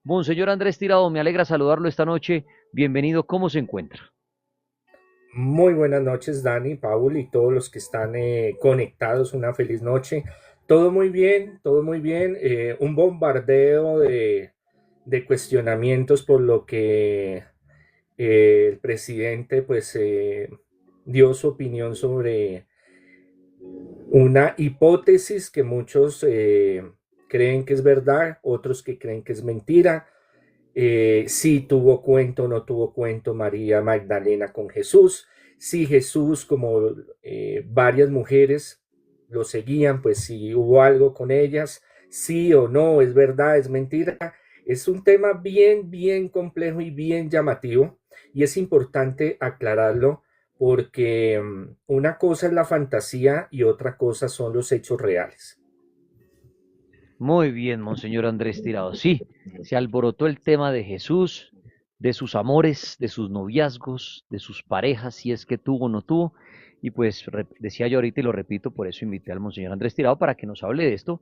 Monseñor Andrés Tirado, me alegra saludarlo esta noche. Bienvenido, ¿cómo se encuentra? Muy buenas noches, Dani, Paul y todos los que están conectados. Una feliz noche. Todo muy bien, todo muy bien. Un bombardeo de cuestionamientos por lo que el presidente dio su opinión sobre una hipótesis que muchos creen que es verdad, otros que creen que es mentira. Si tuvo cuento o no tuvo cuento María Magdalena con Jesús, si Jesús, como varias mujeres lo seguían, pues si hubo algo con ellas, sí o no, es verdad, es mentira. Es un tema bien, bien complejo y bien llamativo, y es importante aclararlo porque una cosa es la fantasía y otra cosa son los hechos reales. Muy bien, Monseñor Andrés Tirado. Sí, se alborotó el tema de Jesús, de sus amores, de sus noviazgos, de sus parejas, si es que tuvo o no tuvo. Y pues decía yo ahorita y lo repito, por eso invité al Monseñor Andrés Tirado para que nos hable de esto.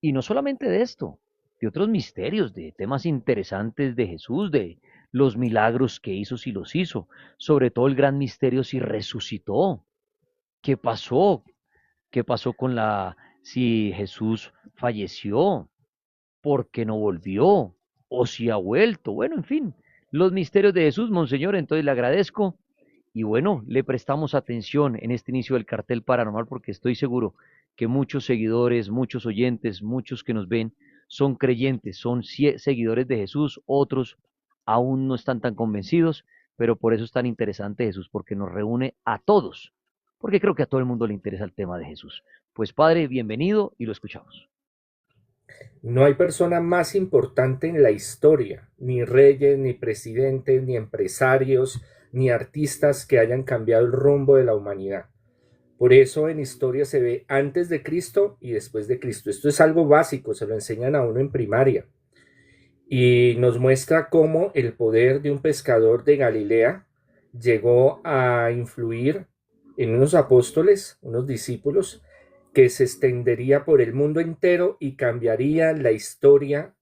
Y no solamente de esto, de otros misterios, de temas interesantes de Jesús, de los milagros que hizo, si los hizo. Sobre todo el gran misterio si resucitó. ¿Qué pasó? ¿Qué pasó con si Jesús falleció? ¿Por qué no volvió? ¿O si ha vuelto? Bueno, en fin, los misterios de Jesús, Monseñor, entonces le agradezco y bueno, le prestamos atención en este inicio del cartel paranormal porque estoy seguro que muchos seguidores, muchos oyentes, muchos que nos ven son creyentes, son seguidores de Jesús, otros aún no están tan convencidos, pero por eso es tan interesante Jesús, porque nos reúne a todos, porque creo que a todo el mundo le interesa el tema de Jesús. Pues Padre, bienvenido y lo escuchamos. No hay persona más importante en la historia, ni reyes, ni presidentes, ni empresarios, ni artistas que hayan cambiado el rumbo de la humanidad. Por eso en historia se ve antes de Cristo y después de Cristo. Esto es algo básico, se lo enseñan a uno en primaria. Y nos muestra cómo el poder de un pescador de Galilea llegó a influir en unos apóstoles, unos discípulos, que se extendería por el mundo entero y cambiaría la historia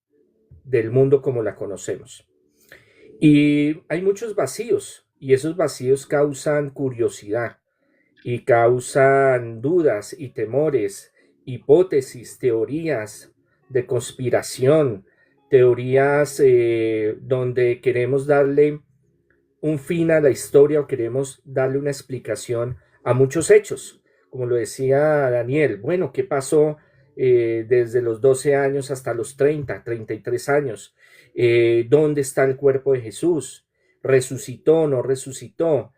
del mundo como la conocemos. Y hay muchos vacíos, y esos vacíos causan curiosidad y causan dudas y temores, hipótesis, teorías de conspiración, teorías donde queremos darle un fin a la historia o queremos darle una explicación a muchos hechos. Como lo decía Daniel, bueno, ¿qué pasó desde los 12 años hasta los 33 años? ¿Dónde está el cuerpo de Jesús? ¿Resucitó, no resucitó?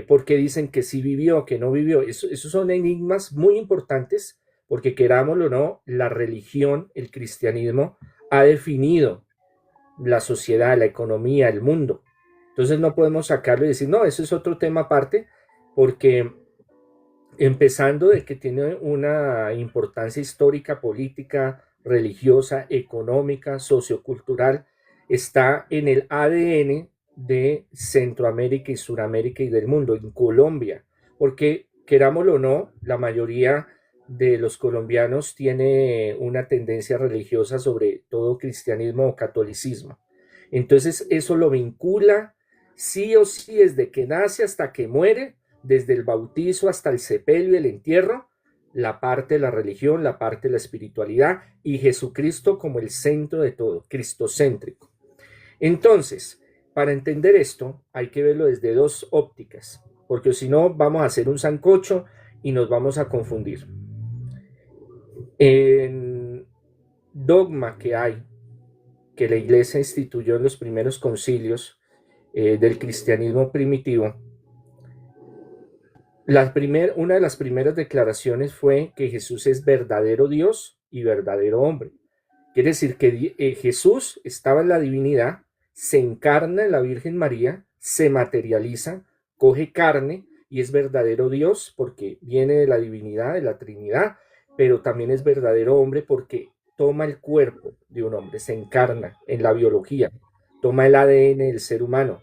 ¿Por qué dicen que sí vivió, que no vivió? Esos son enigmas muy importantes porque querámoslo o no, la religión, el cristianismo, ha definido la sociedad, la economía, el mundo. Entonces no podemos sacarlo y decir, no, eso es otro tema aparte, porque empezando de que tiene una importancia histórica, política, religiosa, económica, sociocultural, está en el ADN de Centroamérica y Suramérica y del mundo, en Colombia, porque querámoslo o no, la mayoría de los colombianos tiene una tendencia religiosa, sobre todo cristianismo o catolicismo. Entonces eso lo vincula sí o sí desde que nace hasta que muere, desde el bautizo hasta el sepelio y el entierro, la parte de la religión, la parte de la espiritualidad y Jesucristo como el centro de todo, cristocéntrico. Entonces, para entender esto, hay que verlo desde dos ópticas, porque si no vamos a hacer un sancocho y nos vamos a confundir. En dogma que hay, que la iglesia instituyó en los primeros concilios del cristianismo primitivo, una de las primeras declaraciones fue que Jesús es verdadero Dios y verdadero hombre. Quiere decir que Jesús estaba en la divinidad, se encarna en la Virgen María, se materializa, coge carne y es verdadero Dios porque viene de la divinidad, de la Trinidad, pero también es verdadero hombre porque toma el cuerpo de un hombre, se encarna en la biología, toma el ADN del ser humano.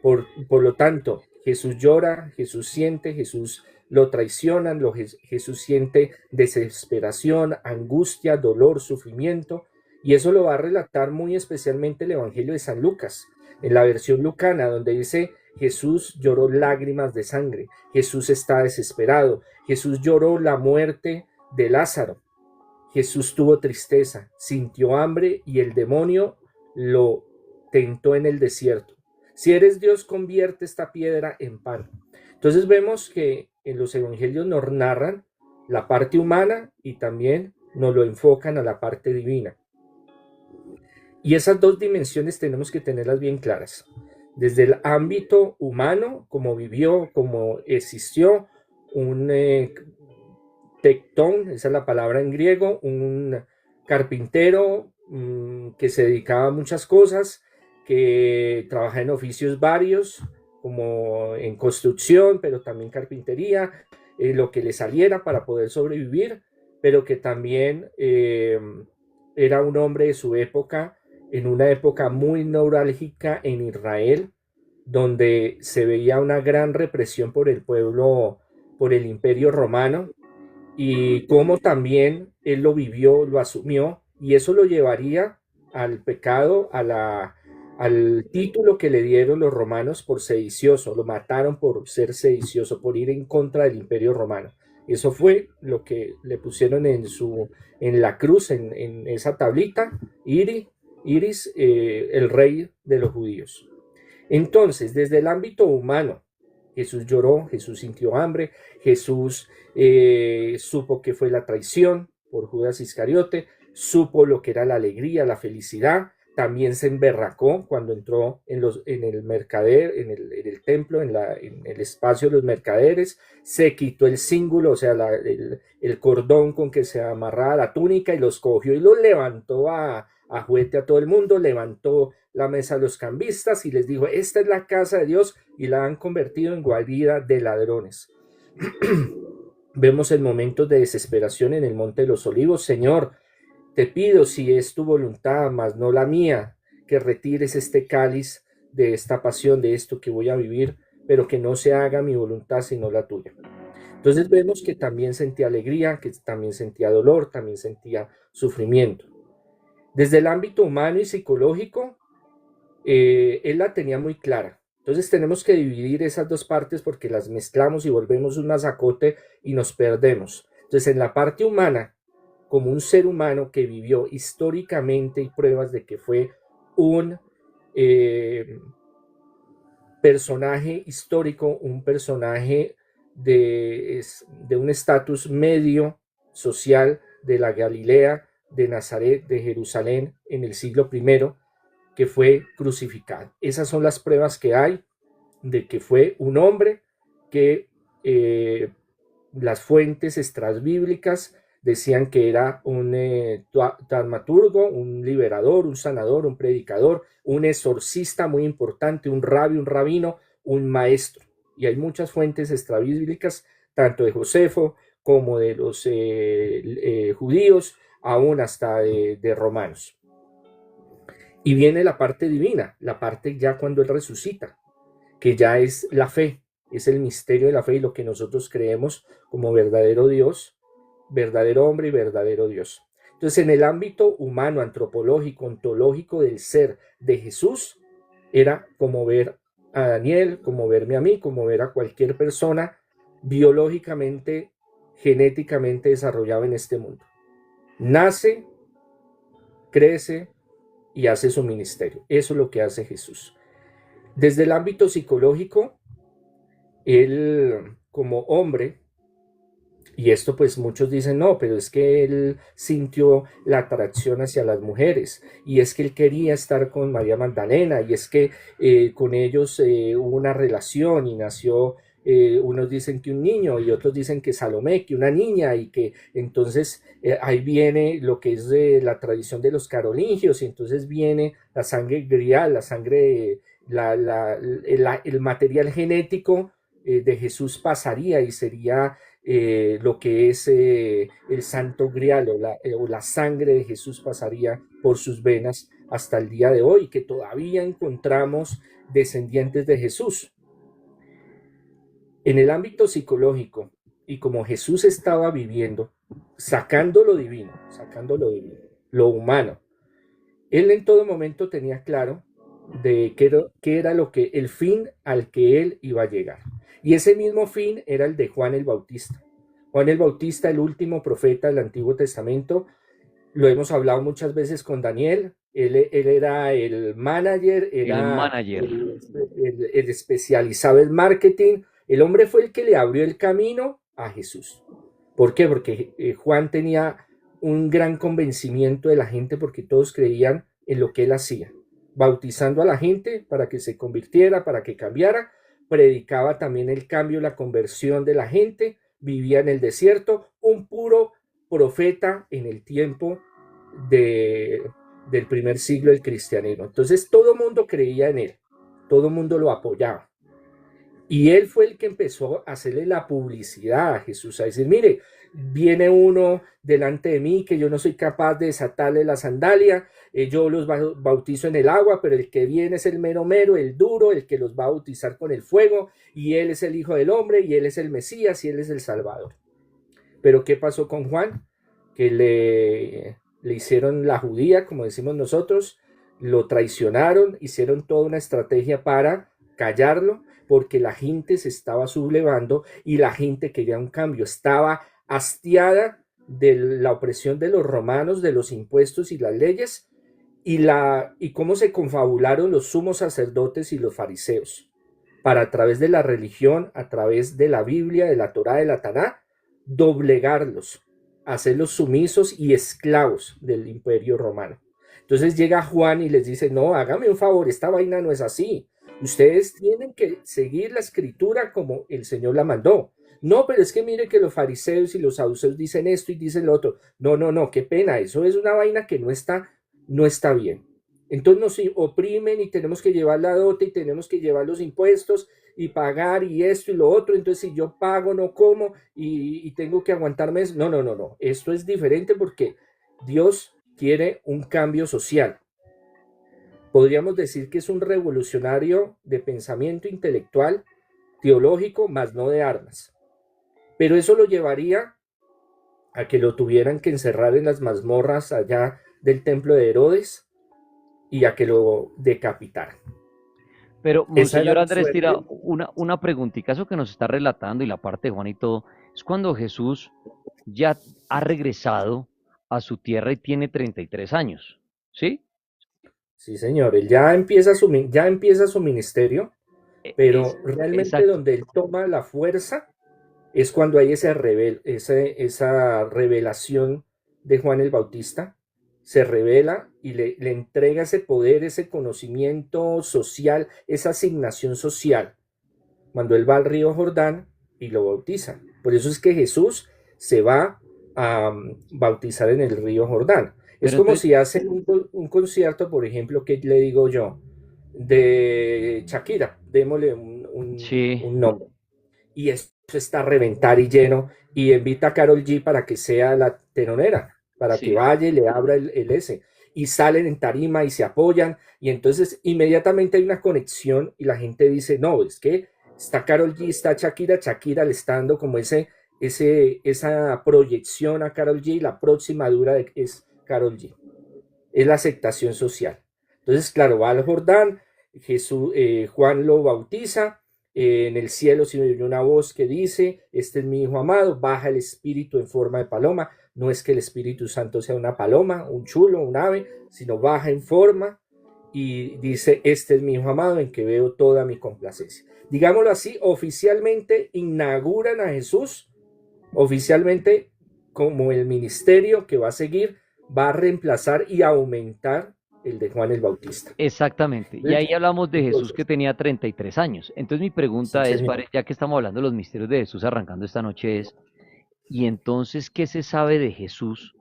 Por lo tanto, Jesús llora, Jesús siente, Jesús lo traicionan, Jesús siente desesperación, angustia, dolor, sufrimiento, Y eso lo va a relatar muy especialmente el Evangelio de San Lucas, en la versión lucana, donde dice: Jesús lloró lágrimas de sangre, Jesús está desesperado, Jesús lloró la muerte de Lázaro, Jesús tuvo tristeza, sintió hambre y el demonio lo tentó en el desierto. Si eres Dios, convierte esta piedra en pan. Entonces vemos que en los evangelios nos narran la parte humana y también nos lo enfocan a la parte divina. Y esas dos dimensiones tenemos que tenerlas bien claras. Desde el ámbito humano, como vivió, como existió, un tectón, esa es la palabra en griego, un carpintero que se dedicaba a muchas cosas, que trabaja en oficios varios, como en construcción, pero también carpintería, lo que le saliera para poder sobrevivir, pero que también era un hombre de su época, en una época muy neurálgica en Israel, donde se veía una gran represión por el pueblo, por el imperio romano, y cómo también él lo vivió, lo asumió, y eso lo llevaría al pecado, al título que le dieron los romanos por sedicioso. Lo mataron por ser sedicioso, por ir en contra del imperio romano. Eso fue lo que le pusieron en la cruz, en esa tablita: Iris, el rey de los judíos. Entonces, desde el ámbito humano, Jesús lloró, Jesús sintió hambre, Jesús supo que fue la traición por Judas Iscariote, supo lo que era la alegría, la felicidad. También se emberracó cuando entró en el mercader, en el templo, en el espacio de los mercaderes. Se quitó el cíngulo, o sea, el cordón con que se amarraba la túnica, y los cogió y los levantó a juguete a todo el mundo. Levantó la mesa a los cambistas y les dijo: esta es la casa de Dios, y la han convertido en guarida de ladrones. Vemos en momentos de desesperación en el Monte de los Olivos: Señor, te pido, si es tu voluntad, mas no la mía, que retires este cáliz de esta pasión, de esto que voy a vivir, pero que no se haga mi voluntad sino la tuya. Entonces vemos que también sentía alegría, que también sentía dolor, también sentía sufrimiento. Desde el ámbito humano y psicológico, él la tenía muy clara. Entonces tenemos que dividir esas dos partes, porque las mezclamos y volvemos un masacote y nos perdemos. Entonces, en la parte humana, como un ser humano que vivió históricamente, y pruebas de que fue un personaje histórico, un personaje de un estatus medio social de la Galilea, de Nazaret, de Jerusalén, en el siglo I, que fue crucificado. Esas son las pruebas que hay de que fue un hombre que las fuentes extrabíblicas decían que era un dramaturgo, un liberador, un sanador, un predicador, un exorcista muy importante, un rabí, un rabino, un maestro. Y hay muchas fuentes extrabíblicas, tanto de Josefo como de los judíos, aún hasta de romanos. Y viene la parte divina, la parte ya cuando él resucita, que ya es la fe, es el misterio de la fe y lo que nosotros creemos como verdadero Dios, verdadero hombre y verdadero Dios. Entonces, en el ámbito humano, antropológico, ontológico del ser de Jesús, era como ver a Daniel, como verme a mí, como ver a cualquier persona biológicamente, genéticamente desarrollada en este mundo. Nace, crece y hace su ministerio. Eso es lo que hace Jesús. Desde el ámbito psicológico, él como hombre, y esto pues muchos dicen: no, pero es que él sintió la atracción hacia las mujeres, y es que él quería estar con María Magdalena, y es que con ellos hubo una relación y nació, unos dicen que un niño y otros dicen que Salomé, que una niña, y que entonces ahí viene lo que es la tradición de los carolingios, y entonces viene la sangre grial, la sangre, el material genético de Jesús pasaría y sería lo que es el santo grial, o la sangre de Jesús pasaría por sus venas hasta el día de hoy, que todavía encontramos descendientes de Jesús. En el ámbito psicológico, y como Jesús estaba viviendo, sacando lo divino, lo humano, Él en todo momento tenía claro de qué era lo que el fin al que él iba a llegar. Y ese mismo fin era el de Juan el Bautista. Juan el Bautista, el último profeta del Antiguo Testamento, lo hemos hablado muchas veces con Daniel. Él era el manager, El era manager. el especializado en marketing. El hombre fue el que le abrió el camino a Jesús. ¿Por qué? Porque Juan tenía un gran convencimiento de la gente porque todos creían en lo que él hacía, bautizando a la gente para que se convirtiera, para que cambiara, predicaba también el cambio, la conversión de la gente, vivía en el desierto, un puro profeta en el tiempo de, del primer siglo del cristianismo. Entonces todo el mundo creía en él, todo el mundo lo apoyaba. Y él fue el que empezó a hacerle la publicidad a Jesús, a decir, mire, viene uno delante de mí que yo no soy capaz de desatarle la sandalia, yo los bautizo en el agua, pero el que viene es el mero mero, el duro, el que los va a bautizar con el fuego, y él es el Hijo del Hombre, y él es el Mesías, y él es el Salvador. Pero ¿qué pasó con Juan? Que le hicieron la judía, como decimos nosotros, lo traicionaron, hicieron toda una estrategia para callarlo, porque la gente se estaba sublevando y la gente quería un cambio, estaba hastiada de la opresión de los romanos, de los impuestos y las leyes, y cómo se confabularon los sumos sacerdotes y los fariseos para a través de la religión, a través de la Biblia, de la Torá, de la Taná, doblegarlos, hacerlos sumisos y esclavos del imperio romano. Entonces llega Juan y les dice, no, hágame un favor, esta vaina no es así. Ustedes tienen que seguir la escritura como el Señor la mandó. No, pero es que mire que los fariseos y los saduceos dicen esto y dicen lo otro. No, no, no, qué pena, eso es una vaina que no está bien. Entonces nos oprimen y tenemos que llevar la dote y tenemos que llevar los impuestos y pagar y esto y lo otro. Entonces si yo pago no como y tengo que aguantarme eso. No, no, no, no. Esto es diferente porque Dios quiere un cambio social. Podríamos decir que es un revolucionario de pensamiento intelectual, teológico, más no de armas. Pero eso lo llevaría a que lo tuvieran que encerrar en las mazmorras allá del templo de Herodes y a que lo decapitaran. Pero, Esa era Monseñor la Andrés Tira, suerte. una preguntita, eso que nos está relatando y la parte de Juan y todo, es cuando Jesús ya ha regresado a su tierra y tiene 33 años, ¿sí? Sí, señor, él ya empieza su ministerio, Es, pero realmente exacto. donde él toma la fuerza es cuando hay esa revelación de Juan el Bautista, se revela y le entrega ese poder, ese conocimiento social, esa asignación social, cuando él va al río Jordán y lo bautiza. Por eso es que Jesús se va a bautizar en el río Jordán. Es Pero como entonces, si hacen un concierto, por ejemplo, que le digo yo, de Shakira, démosle sí, un nombre y esto está a reventar y lleno y invita a Carol G para que sea la teronera, para que sí, vaya y le abra el S. Y salen en tarima y se apoyan y entonces inmediatamente hay una conexión y la gente dice, no, es que está Carol G, está Shakira, Shakira le está dando como esa proyección a Carol G, la próxima dura es Carol G, es la aceptación social. Entonces, claro, va al Jordán, Juan lo bautiza, en el cielo se oye una voz que dice, este es mi hijo amado, baja el espíritu en forma de paloma, no es que el Espíritu Santo sea una paloma, un chulo, un ave, sino baja en forma y dice, este es mi hijo amado en que veo toda mi complacencia. Digámoslo así, oficialmente inauguran a Jesús, oficialmente como el ministerio que va a seguir va a reemplazar y aumentar el de Juan el Bautista. exactamente. Y ahí hablamos de Jesús que Entonces, tenía 33 años. Entonces mi sí, pregunta es, señor. ya que estamos hablando de los misterios de Jesús arrancando esta noche es, ¿y entonces qué se sabe de Jesús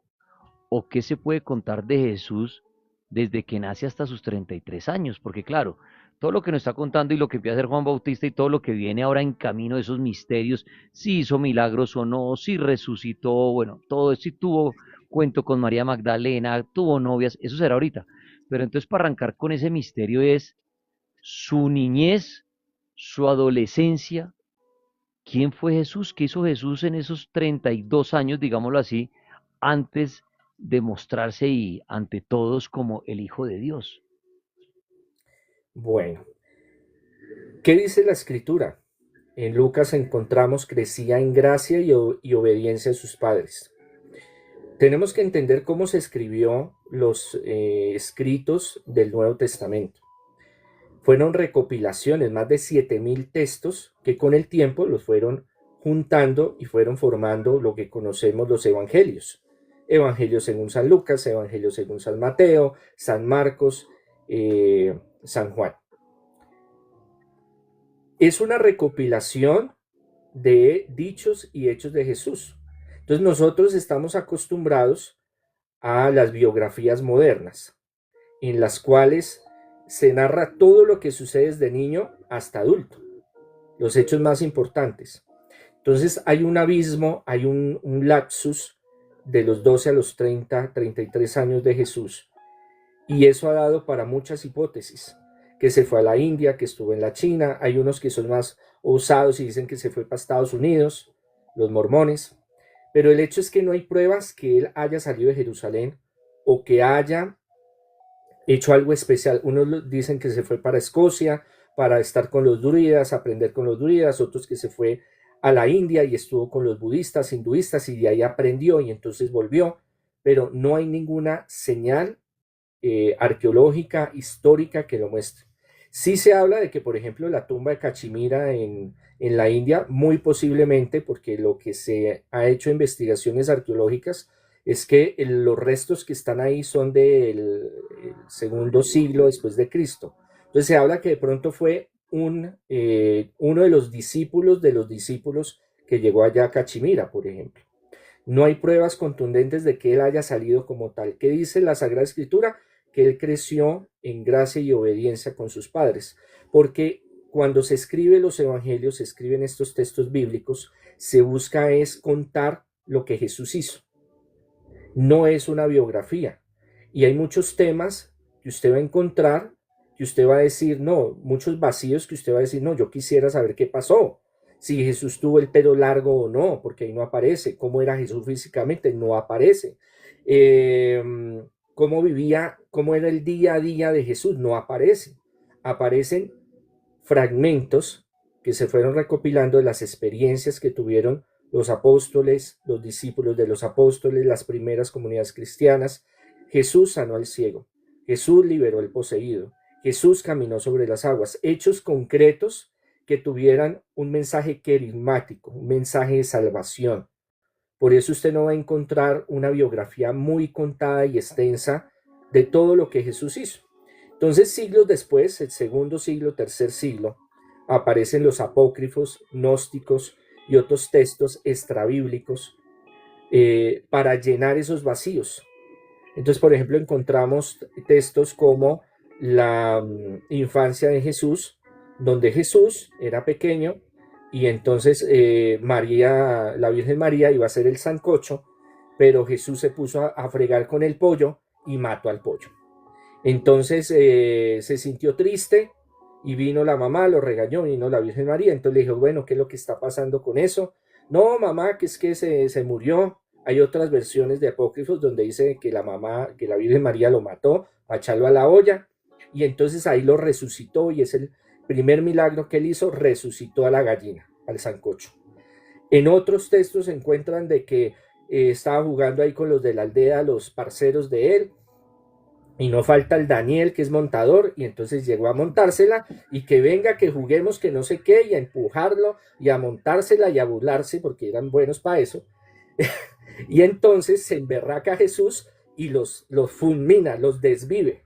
o qué se puede contar de Jesús desde que nace hasta sus 33 años? Porque claro, todo lo que nos está contando y lo que empieza a hacer Juan Bautista y todo lo que viene ahora en camino de esos misterios, si hizo milagros o no, si resucitó, bueno, todo eso, si tuvo cuento con María Magdalena, tuvo novias, eso será ahorita. Pero entonces para arrancar con ese misterio es su niñez, su adolescencia, ¿quién fue Jesús? ¿Qué hizo Jesús en esos 32 años, digámoslo así, antes demostrarse y ante todos como el Hijo de Dios. Bueno, ¿qué dice la Escritura? En Lucas encontramos crecía en gracia y obediencia a sus padres. Tenemos que entender cómo se escribió los escritos del Nuevo Testamento. Fueron recopilaciones, más de 7.000 textos que con el tiempo los fueron juntando y fueron formando lo que conocemos los evangelios. Evangelio según San Lucas, Evangelio según San Mateo, San Marcos, San Juan. Es una recopilación de dichos y hechos de Jesús. Entonces nosotros estamos acostumbrados a las biografías modernas, en las cuales se narra todo lo que sucede desde niño hasta adulto, los hechos más importantes. Entonces hay un abismo, hay un lapsus de los 12 a los 30, 33 años de Jesús, y eso ha dado para muchas hipótesis, que se fue a la India, que estuvo en la China, hay unos que son más osados y dicen que se fue para Estados Unidos, los mormones, pero el hecho es que no hay pruebas que él haya salido de Jerusalén o que haya hecho algo especial. Unos dicen que se fue para Escocia para estar con los druidas, aprender con los druidas, otros que se fue a la India y estuvo con los budistas, hinduistas y de ahí aprendió y entonces volvió, pero no hay ninguna señal arqueológica, histórica que lo muestre. Sí se habla de que, por ejemplo, la tumba de Cachemira en la India, muy posiblemente, porque lo que se ha hecho investigaciones arqueológicas es que los restos que están ahí son del segundo siglo después de Cristo. Entonces se habla que de pronto fue uno de los discípulos que llegó allá a Cachemira, por ejemplo. No hay pruebas contundentes de que él haya salido como tal. ¿Qué dice la Sagrada Escritura? Que él creció en gracia y obediencia con sus padres. Porque cuando se escriben los evangelios, se escriben estos textos bíblicos, se busca es contar lo que Jesús hizo. No es una biografía. Y hay muchos temas que usted va a encontrar, que usted va a decir, no, muchos vacíos que usted va a decir, no, yo quisiera saber qué pasó. Si Jesús tuvo el pelo largo o no, porque ahí no aparece. ¿Cómo era Jesús físicamente? No aparece. ¿Cómo vivía? ¿Cómo era el día a día de Jesús? No aparece. Aparecen fragmentos que se fueron recopilando de las experiencias que tuvieron los apóstoles, los discípulos de los apóstoles, las primeras comunidades cristianas. Jesús sanó al ciego. Jesús liberó al poseído. Jesús caminó sobre las aguas. Hechos concretos que tuvieran un mensaje querigmático, un mensaje de salvación. Por eso usted no va a encontrar una biografía muy contada y extensa de todo lo que Jesús hizo. Entonces, siglos después, el segundo siglo, tercer siglo, aparecen los apócrifos, gnósticos y otros textos extrabíblicos para llenar esos vacíos. Entonces, por ejemplo, encontramos textos como la infancia de Jesús, donde Jesús era pequeño y entonces María, la Virgen María iba a hacer el sancocho, pero Jesús se puso a fregar con el pollo y mató al pollo. Entonces se sintió triste y vino la mamá, lo regañó, vino la Virgen María, entonces le dijo, bueno, ¿qué es lo que está pasando con eso? No, mamá, que es que se murió. Hay otras versiones de apócrifos donde dice que la mamá, que la Virgen María lo mató para echarlo a la olla y entonces ahí lo resucitó y es el primer milagro que él hizo, resucitó a la gallina, al sancocho. En otros textos se encuentran de que estaba jugando ahí con los de la aldea, los parceros de él, y no falta el Daniel que es montador y entonces llegó a montársela y que venga, que juguemos, que no sé qué, y a empujarlo y a montársela y a burlarse porque eran buenos para eso. Y entonces se emberraca Jesús y los fulmina, los desvive.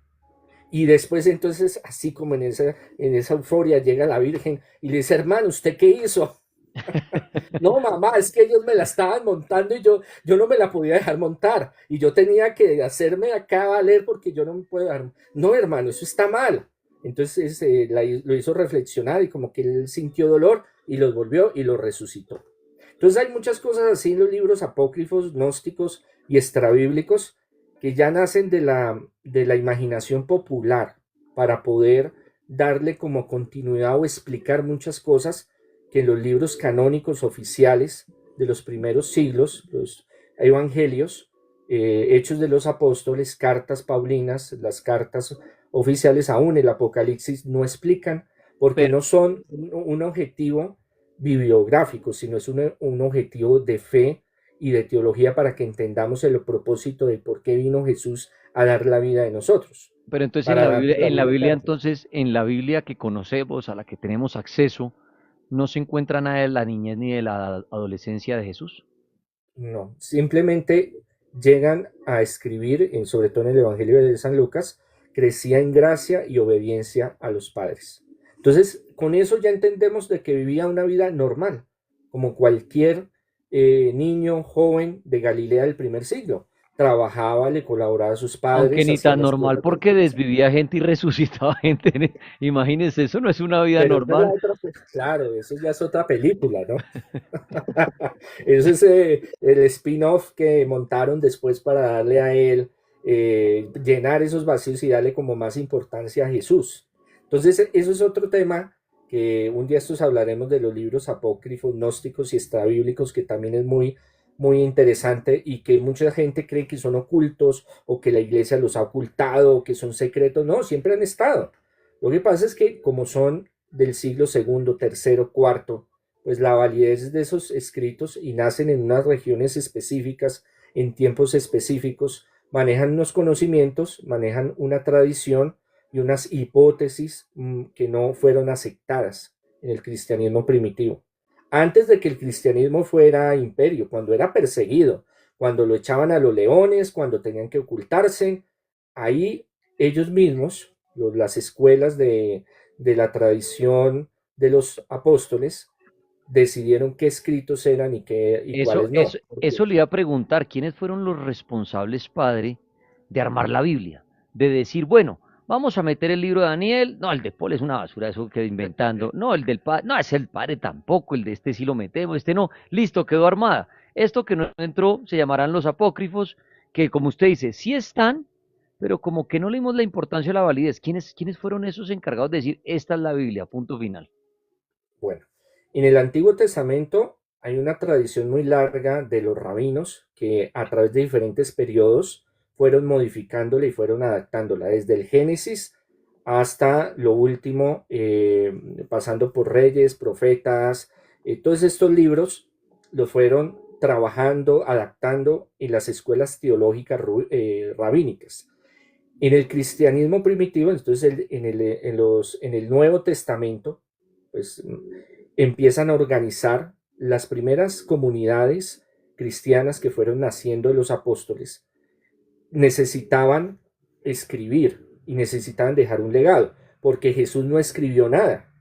Y después entonces, así como en esa euforia, llega la Virgen y le dice, hermano, ¿usted qué hizo? No, mamá, es que ellos me la estaban montando y yo no me la podía dejar montar. Y yo tenía que hacerme acá valer porque yo no me puedo dejar. No, hermano, eso está mal. Entonces lo hizo reflexionar y como que él sintió dolor y los volvió y los resucitó. Entonces hay muchas cosas así en los libros apócrifos, gnósticos y extrabíblicos que ya nacen de la imaginación popular para poder darle como continuidad o explicar muchas cosas que en los libros canónicos oficiales de los primeros siglos, los evangelios, Hechos de los Apóstoles, cartas paulinas, las cartas oficiales, aún el Apocalipsis, no explican, porque Pero, no son un objetivo bibliográfico, sino es un objetivo de fe y de teología para que entendamos el propósito de por qué vino Jesús a dar la vida de nosotros, pero entonces para darnos la En la vida Biblia, eterna. entonces, en la Biblia que conocemos, a la que tenemos acceso, no se encuentra nada de la niñez ni de la adolescencia de Jesús. No, simplemente llegan a escribir, sobre todo en el Evangelio de San Lucas, crecía en gracia y obediencia a los padres. Entonces, con eso ya entendemos de que vivía una vida normal, como cualquier niño joven de Galilea del primer siglo. Trabajaba, le colaboraba a sus Aunque padres, ni hacía tan las normal cosas de porque casa. desvivía gente y resucitaba gente. Imagínense, eso no es una vida Pero esa es la normal. otra, claro, eso ya es otra película, ¿no? Ese es el spin-off que montaron después para darle a él, llenar esos vacíos y darle como más importancia a Jesús. Entonces, eso es otro tema que un día estos hablaremos de los libros apócrifos, gnósticos y extrabíblicos, que también es muy, muy interesante y que mucha gente cree que son ocultos o que la iglesia los ha ocultado o que son secretos. No, siempre han estado. Lo que pasa es que como son del siglo segundo, tercero, cuarto, pues la validez de esos escritos y nacen en unas regiones específicas, en tiempos específicos, manejan unos conocimientos, manejan una tradición y unas hipótesis que no fueron aceptadas en el cristianismo primitivo. Antes de que el cristianismo fuera imperio, cuando era perseguido, cuando lo echaban a los leones, cuando tenían que ocultarse, ahí ellos mismos, las escuelas de la tradición de los apóstoles, decidieron qué escritos eran y cuáles no. Eso le iba a preguntar, ¿quiénes fueron los responsables, padre, de armar la Biblia? De decir, bueno, vamos a meter el libro de Daniel, no, el de Paul es una basura, eso quedó inventando, no, el del padre, no, es el padre tampoco, el de este sí lo metemos, este no, listo, quedó armada. Esto que no entró se llamarán los apócrifos, que como usted dice, sí están, pero como que no le dimos la importancia a la validez. ¿Quiénes fueron esos encargados de decir, esta es la Biblia, punto final? Bueno, en el Antiguo Testamento hay una tradición muy larga de los rabinos que a través de diferentes periodos fueron modificándola y fueron adaptándola, desde el Génesis hasta lo último, pasando por reyes, profetas, todos estos libros los fueron trabajando, adaptando en las escuelas teológicas rabínicas. En el cristianismo primitivo, entonces en el Nuevo Testamento, pues empiezan a organizar las primeras comunidades cristianas que fueron naciendo de los apóstoles. Necesitaban escribir y necesitaban dejar un legado, porque Jesús no escribió nada.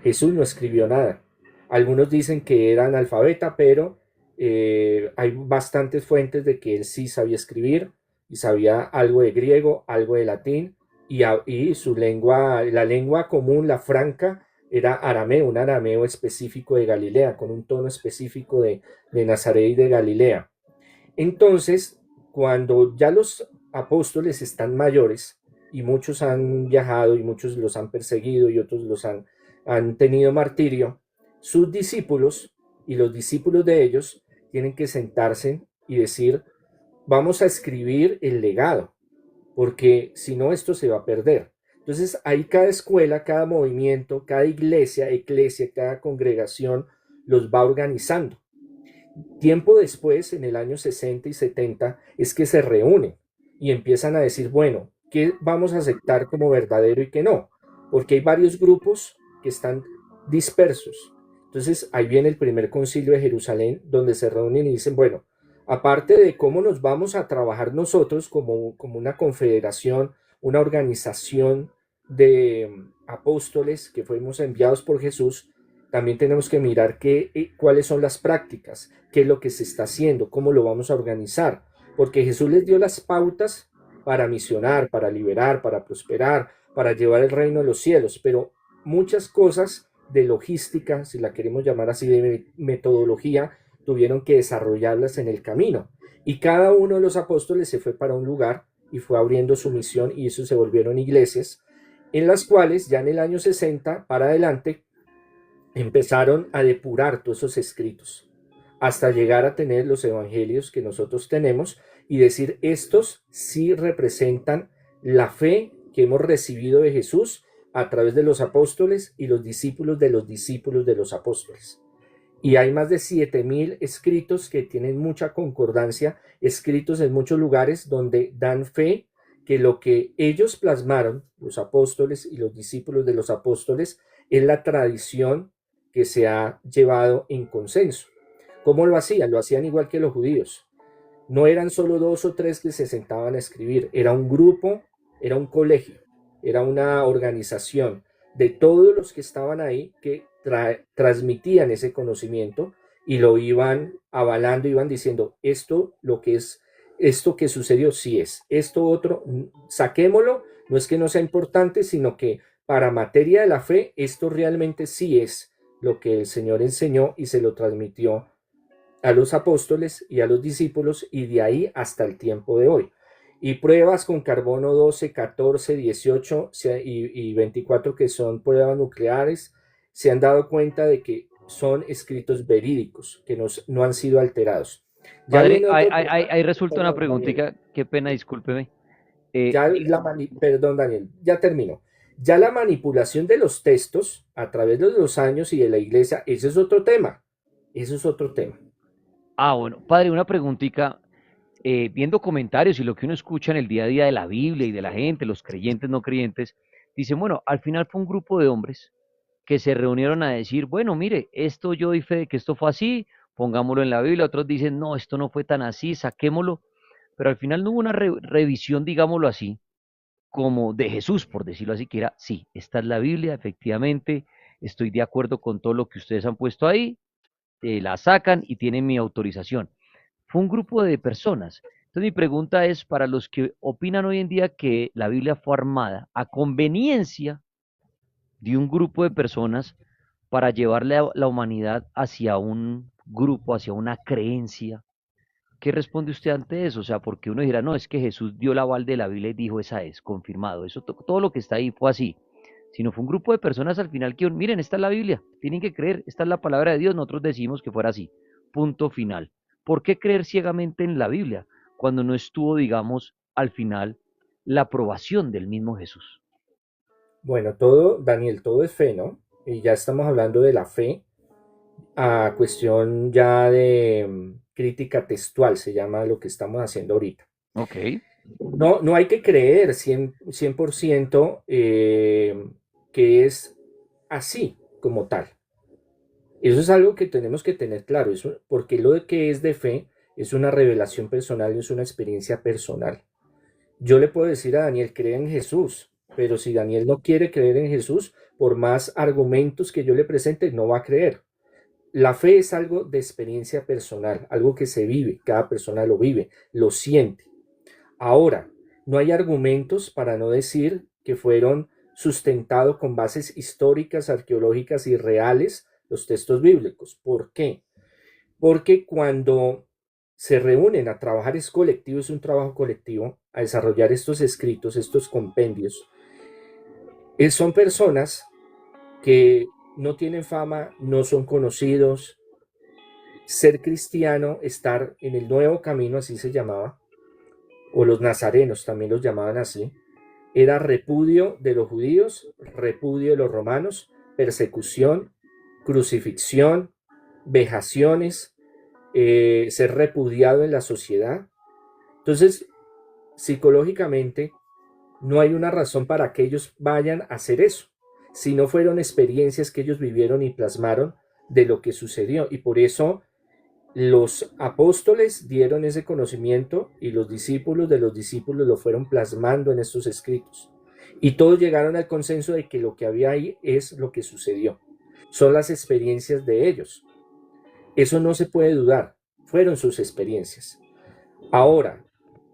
Jesús no escribió nada. Algunos dicen que era analfabeta, pero hay bastantes fuentes de que él sí sabía escribir y sabía algo de griego, algo de latín y su lengua, la lengua común, la franca, era arameo, un arameo específico de Galilea, con un tono específico de Nazaret y de Galilea. Entonces, cuando ya los apóstoles están mayores y muchos han viajado y muchos los han perseguido y otros han tenido martirio, sus discípulos y los discípulos de ellos tienen que sentarse y decir, vamos a escribir el legado, porque si no esto se va a perder. Entonces ahí cada escuela, cada movimiento, cada iglesia, cada congregación los va organizando. Tiempo después, en el año 60 y 70, es que se reúnen y empiezan a decir, bueno, ¿qué vamos a aceptar como verdadero y qué no? Porque hay varios grupos que están dispersos. Entonces ahí viene el primer concilio de Jerusalén, donde se reúnen y dicen, bueno, aparte de cómo nos vamos a trabajar nosotros como una confederación, una organización de apóstoles que fuimos enviados por Jesús, también tenemos que mirar cuáles son las prácticas, qué es lo que se está haciendo, cómo lo vamos a organizar, porque Jesús les dio las pautas para misionar, para liberar, para prosperar, para llevar el reino a los cielos, pero muchas cosas de logística, si la queremos llamar así, de metodología, tuvieron que desarrollarlas en el camino. Y cada uno de los apóstoles se fue para un lugar y fue abriendo su misión y eso se volvieron iglesias, en las cuales ya en el año 60 para adelante empezaron a depurar todos esos escritos, hasta llegar a tener los evangelios que nosotros tenemos y decir, estos sí representan la fe que hemos recibido de Jesús a través de los apóstoles y los discípulos de los discípulos de los apóstoles. Y hay más de 7.000 escritos que tienen mucha concordancia, escritos en muchos lugares donde dan fe que lo que ellos plasmaron, los apóstoles y los discípulos de los apóstoles, es la tradición que se ha llevado en consenso. ¿Cómo lo hacían? Lo hacían igual que los judíos. No eran solo 2 o 3 que se sentaban a escribir, era un grupo, era un colegio, era una organización de todos los que estaban ahí que transmitían ese conocimiento y lo iban avalando, iban diciendo, esto lo que es, esto que sucedió sí es, esto otro, saquémoslo, no es que no sea importante, sino que para materia de la fe, esto realmente sí es lo que el Señor enseñó y se lo transmitió a los apóstoles y a los discípulos y de ahí hasta el tiempo de hoy. Y pruebas con carbono 12, 14, 18 y 24 que son pruebas nucleares se han dado cuenta de que son escritos verídicos, que no han sido alterados. Ya padre, ahí resulta una preguntita, qué pena, discúlpeme. Perdón, Daniel, ya termino. Ya la manipulación de los textos a través de los años y de la iglesia, ese es otro tema. Eso es otro tema. Bueno, padre, una preguntita. Viendo comentarios y lo que uno escucha en el día a día de la Biblia y de la gente, los creyentes, no creyentes, dicen, bueno, al final fue un grupo de hombres que se reunieron a decir, bueno, mire, esto yo doy fe de que esto fue así, pongámoslo en la Biblia. Otros dicen, no, esto no fue tan así, saquémoslo. Pero al final no hubo una revisión, digámoslo así, como de Jesús, por decirlo así, que era, sí, esta es la Biblia, efectivamente, estoy de acuerdo con todo lo que ustedes han puesto ahí, la sacan y tienen mi autorización. Fue un grupo de personas. Entonces mi pregunta es para los que opinan hoy en día que la Biblia fue armada a conveniencia de un grupo de personas para llevarle a la humanidad hacia un grupo, hacia una creencia. ¿Qué responde usted ante eso? O sea, porque uno dirá, no, es que Jesús dio la aval de la Biblia y dijo, esa es, confirmado. Eso, todo lo que está ahí fue así. Sino fue un grupo de personas al final que, miren, esta es la Biblia, tienen que creer, esta es la palabra de Dios, nosotros decimos que fuera así. Punto final. ¿Por qué creer ciegamente en la Biblia cuando no estuvo, digamos, al final la aprobación del mismo Jesús? Bueno, todo, Daniel, todo es fe, ¿no? Y ya estamos hablando de la fe a cuestión ya de crítica textual, se llama lo que estamos haciendo ahorita. Ok. No hay que creer 100% que es así como tal. Eso es algo que tenemos que tener claro, eso, porque lo de que es de fe es una revelación personal y es una experiencia personal. Yo le puedo decir a Daniel, cree en Jesús, pero si Daniel no quiere creer en Jesús, por más argumentos que yo le presente, no va a creer. La fe es algo de experiencia personal, algo que se vive, cada persona lo vive, lo siente. Ahora, no hay argumentos para no decir que fueron sustentados con bases históricas, arqueológicas y reales los textos bíblicos. ¿Por qué? Porque cuando se reúnen a trabajar es colectivo, es un trabajo colectivo, a desarrollar estos escritos, estos compendios. Son personas que no tienen fama, no son conocidos. Ser cristiano, estar en el nuevo camino, así se llamaba, o los nazarenos también los llamaban así, era repudio de los judíos, repudio de los romanos, persecución, crucifixión, vejaciones, ser repudiado en la sociedad. Entonces, psicológicamente, no hay una razón para que ellos vayan a hacer eso, si no fueron experiencias que ellos vivieron y plasmaron de lo que sucedió. Y por eso los apóstoles dieron ese conocimiento y los discípulos de los discípulos lo fueron plasmando en estos escritos. Y todos llegaron al consenso de que lo que había ahí es lo que sucedió. Son las experiencias de ellos. Eso no se puede dudar. Fueron sus experiencias. Ahora,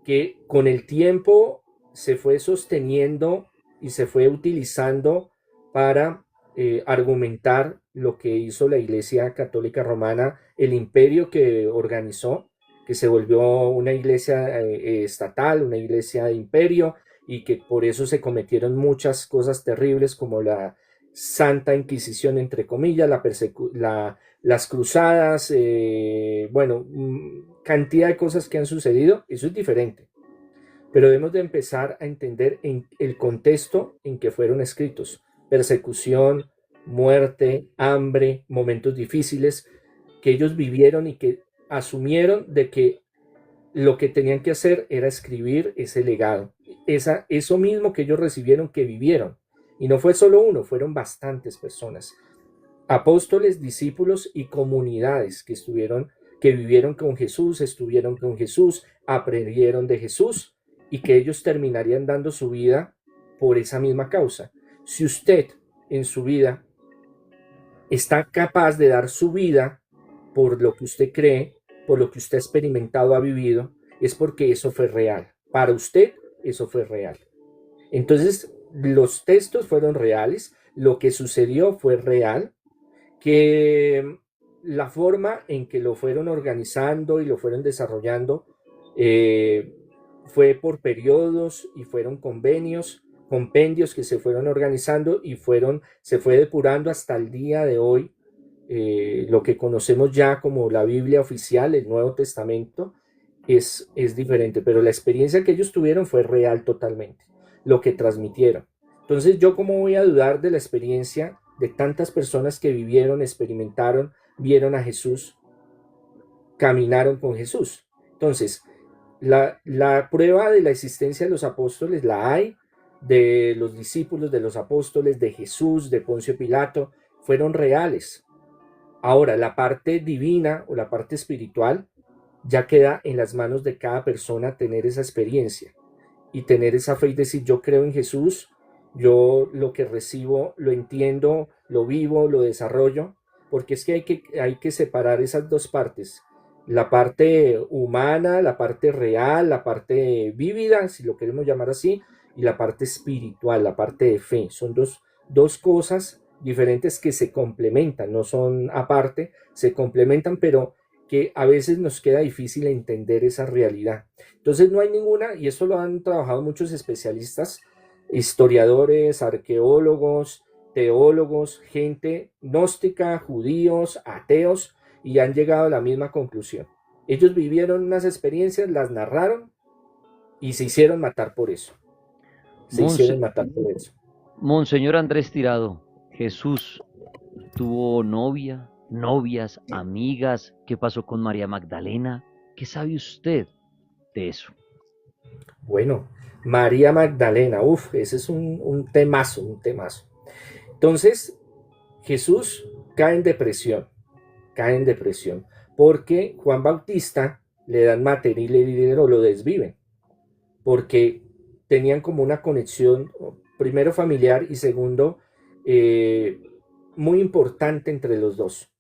que con el tiempo se fue sosteniendo y se fue utilizando para argumentar lo que hizo la Iglesia Católica Romana, el imperio que organizó, que se volvió una iglesia estatal, una iglesia de imperio, y que por eso se cometieron muchas cosas terribles como la Santa Inquisición, entre comillas, las cruzadas, bueno, cantidad de cosas que han sucedido. Eso es diferente. Pero debemos de empezar a entender en el contexto en que fueron escritos. Persecución, muerte, hambre, momentos difíciles que ellos vivieron y que asumieron de que lo que tenían que hacer era escribir ese legado. Eso mismo que ellos recibieron, que vivieron. Y no fue solo uno, fueron bastantes personas. Apóstoles, discípulos y comunidades que vivieron con Jesús, estuvieron con Jesús, aprendieron de Jesús y que ellos terminarían dando su vida por esa misma causa. Si usted en su vida está capaz de dar su vida por lo que usted cree, por lo que usted ha experimentado, ha vivido, es porque eso fue real. Para usted, eso fue real. Entonces, los textos fueron reales, lo que sucedió fue real, que la forma en que lo fueron organizando y lo fueron desarrollando fue por periodos y fueron compendios que se fueron organizando y se fue depurando hasta el día de hoy. Lo que conocemos ya como la Biblia oficial, el Nuevo Testamento, es diferente, pero la experiencia que ellos tuvieron fue real totalmente, lo que transmitieron. Entonces, ¿yo cómo voy a dudar de la experiencia de tantas personas que vivieron, experimentaron, vieron a Jesús, caminaron con Jesús? Entonces, la prueba de la existencia de los apóstoles la hay, de los discípulos de los apóstoles, de Jesús, de Poncio Pilato, fueron reales. Ahora, la parte divina o la parte espiritual ya queda en las manos de cada persona tener esa experiencia y tener esa fe y decir, yo creo en Jesús, yo lo que recibo lo entiendo, lo vivo, lo desarrollo, porque es que hay que separar esas dos partes, la parte humana, la parte real, la parte vívida, si lo queremos llamar así, y la parte espiritual, la parte de fe. Son dos cosas diferentes que se complementan, no son aparte, se complementan, pero que a veces nos queda difícil entender esa realidad. Entonces no hay ninguna, y esto lo han trabajado muchos especialistas, historiadores, arqueólogos, teólogos, gente gnóstica, judíos, ateos, y han llegado a la misma conclusión. Ellos vivieron unas experiencias, las narraron y se hicieron matar por eso. Monseñor Andrés Tirado, Jesús tuvo novia, novias, amigas. ¿Qué pasó con María Magdalena? ¿Qué sabe usted de eso? Bueno, María Magdalena, ese es un temazo. Entonces, Jesús cae en depresión, porque Juan Bautista le dan material y dinero, lo desviven, porque tenían como una conexión, primero familiar y segundo, muy importante entre los dos.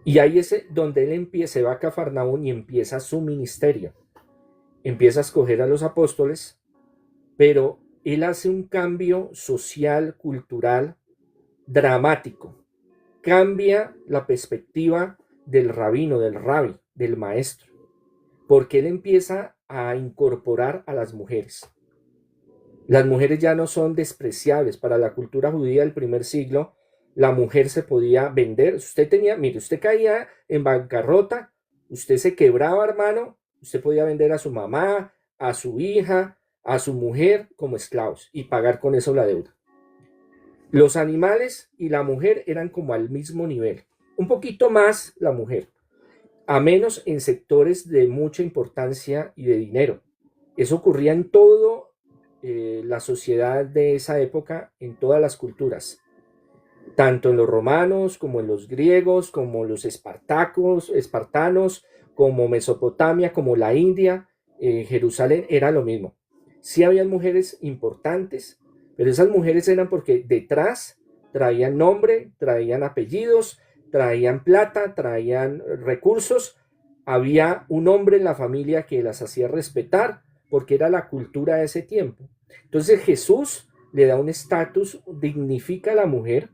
Y ahí es donde él se va a Cafarnaún y empieza su ministerio. Empieza a escoger a los apóstoles, pero él hace un cambio social, cultural, dramático. Cambia la perspectiva del rabino, del rabí, del maestro, porque él empieza a incorporar a las mujeres. Las mujeres ya no son despreciables. Para la cultura judía del primer siglo, la mujer se podía vender. Usted caía en bancarrota, usted se quebraba, hermano, usted podía vender a su mamá, a su hija, a su mujer como esclavos y pagar con eso la deuda. Los animales y la mujer eran como al mismo nivel, un poquito más la mujer, a menos en sectores de mucha importancia y de dinero. Eso ocurría en toda la sociedad de esa época, en todas las culturas, tanto en los romanos como en los griegos, como los espartanos, como Mesopotamia, como la India, Jerusalén, era lo mismo. Sí habían mujeres importantes, pero esas mujeres eran porque detrás traían nombre, traían apellidos, traían plata, traían recursos. Había un hombre en la familia que las hacía respetar porque era la cultura de ese tiempo. Entonces Jesús le da un estatus, dignifica a la mujer,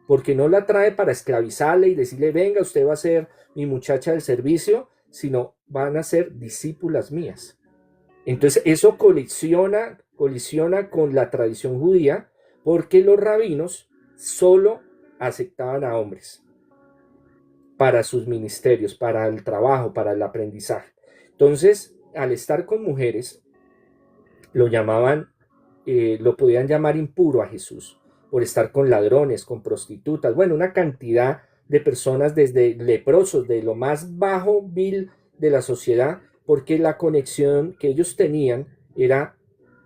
porque no la trae para esclavizarle y decirle, venga, usted va a ser mi muchacha del servicio, sino van a ser discípulas mías. Entonces eso colisiona con la tradición judía, porque los rabinos solo aceptaban a hombres para sus ministerios, para el trabajo, para el aprendizaje. Entonces, al estar con mujeres, lo llamaban, lo podían llamar impuro a Jesús, por estar con ladrones, con prostitutas, bueno, una cantidad de personas desde leprosos, de lo más bajo, vil de la sociedad, porque la conexión que ellos tenían era,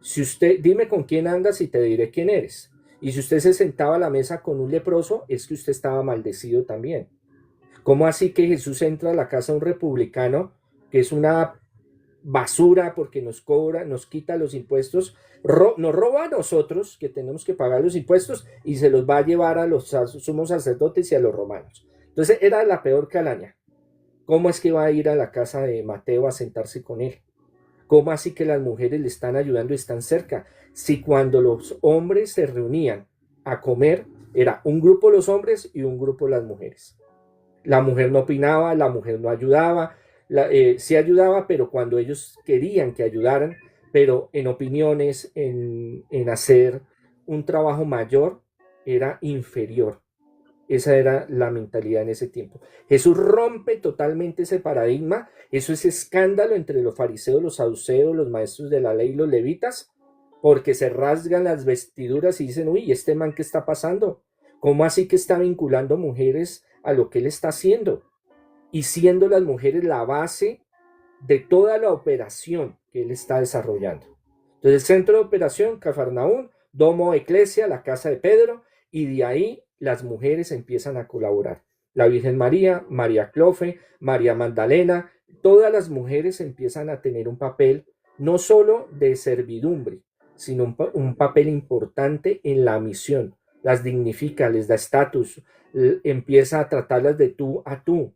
si usted, dime con quién andas y te diré quién eres. Y si usted se sentaba a la mesa con un leproso, es que usted estaba maldecido también. ¿Cómo así que Jesús entra a la casa de un republicano, que es una basura porque nos cobra, nos quita los impuestos, nos roba a nosotros que tenemos que pagar los impuestos y se los va a llevar a los sumos sacerdotes y a los romanos? Entonces era la peor calaña. ¿Cómo es que va a ir a la casa de Mateo a sentarse con él? ¿Cómo así que las mujeres le están ayudando y están cerca? Si cuando los hombres se reunían a comer, era un grupo los hombres y un grupo las mujeres. La mujer no opinaba, la mujer no ayudaba, sí ayudaba, pero cuando ellos querían que ayudaran, pero en opiniones, en hacer un trabajo mayor, era inferior. Esa era la mentalidad en ese tiempo. Jesús rompe totalmente ese paradigma. Eso es escándalo entre los fariseos, los saduceos, los maestros de la ley y los levitas, porque se rasgan las vestiduras y dicen, uy, ¿este man qué está pasando? ¿Cómo así que está vinculando mujeres a lo que él está haciendo? Y siendo las mujeres la base de toda la operación que él está desarrollando. Entonces, el centro de operación, Cafarnaún, Domo Eclesia, la casa de Pedro, y de ahí las mujeres empiezan a colaborar. La Virgen María, María Clofe, María Magdalena, todas las mujeres empiezan a tener un papel no solo de servidumbre, sino un papel importante en la misión. Las dignifica, les da estatus, empieza a tratarlas de tú a tú.